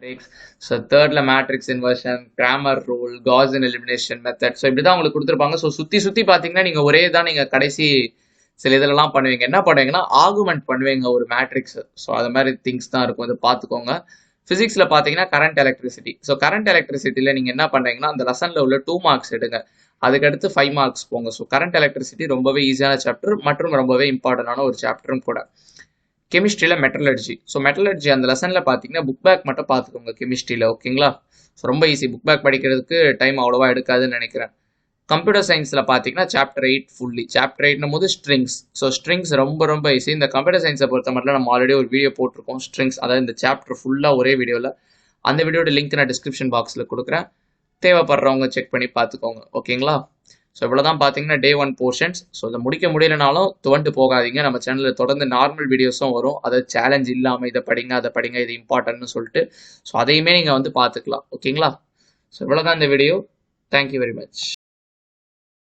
Matrix. So தேர்ட்ல matrix inversion, Cramer rule, Gaussian elimination method. So இப்படி தான் உங்களுக்கு கொடுத்துருப்பாங்க. ஸோ சுற்றி சுற்றி பார்த்தீங்கன்னா நீங்கள் ஒரே தான் நீங்கள் கடைசி சில இதெல்லாம் பண்ணுவீங்க. என்ன பண்ணுவீங்கன்னா ஆர்குமெண்ட் பண்ணுவீங்க ஒரு மேட்ரிக்ஸ். ஸோ அது மாதிரி திங்ஸ் தான் இருக்கும், அது பார்த்துக்கோங்க. ஃபிசிக்ஸில் பார்த்தீங்கன்னா கரண்ட் எலக்ட்ரிசிட்டி. ஸோ கரண்ட் எலக்ட்ரிசிட்டியில் நீங்கள் என்ன பண்ணுறீங்கன்னா அந்த லெசனில் உள்ள 2 மார்க்ஸ் எடுங்க, அதுக்கடுத்து 5 மார்க்ஸ் போங்க. ஸோ கரண்ட் எலக்ட்ரிசிட்டி ரொம்பவே ஈஸியான சாப்டர் மற்றும் ரொம்பவே இம்பார்ட்டண்டான ஒரு சாப்டரும் கூட. கெமிஸ்ட்ரியில் மெட்டலர்ஜி. ஸோ மெட்டலர்ஜி அந்த லெசனில் பார்த்தீங்கன்னா புக் பேக் மட்டும் பார்த்துக்கோங்க கெமிஸ்ட்ரியில், ஓகேங்களா? ஸோ ரொம்ப ஈஸி, புக் பேக் படிக்கிறதுக்கு டைம் அவ்வளோவா எடுக்காதுன்னு நினைக்கிறேன். கம்ப்யூட்டர் சயின்ஸில் பார்த்தீங்கன்னா சாப்டர் 8 ஃபுல்லி. சாப்டர் 8 போது ஸ்ட்ரிங்ஸ். ஸோ ஸ்ட்ரிங்ஸ் ரொம்ப ரொம்ப ஈஸி. இந்த கம்ப்யூட்டர் சயின்ஸை பொறுத்த மட்டும் நம்ம ஆல்ரெடி ஒரு வீடியோ போட்டிருக்கோம் ஸ்ட்ரிங்ஸ், அதாவது இந்த சாப்டர் ஃபுல்லாக ஒரே வீடியோவில். அந்த வீடியோட லிங்க் நான் டிஸ்கிரிப்ஷன் பாக்ஸில் கொடுக்குறேன், தேவைப்படுறவங்க செக் பண்ணி பார்த்துக்கோங்க, ஓகேங்களா? ஸோ இவ்வளோதான் பார்த்தீங்கன்னா டே 1 போர்ஷன்ஸ். ஸோ இதை முடிக்க முடியலனாலும் துவண்டு போகாதீங்க, நம்ம சேனலில் தொடர்ந்து நார்மல் வீடியோஸும் வரும், அதாவது சேலஞ்ச் இல்லாமல் இதை படிங்க அதை படிங்க இது இம்பார்ட்டன்ட்னு சொல்லிட்டு. ஸோ அதையுமே நீங்கள் வந்து பார்த்துக்கலாம், ஓகேங்களா? ஸோ இவ்வளோதான் இந்த வீடியோ. Thank you very much.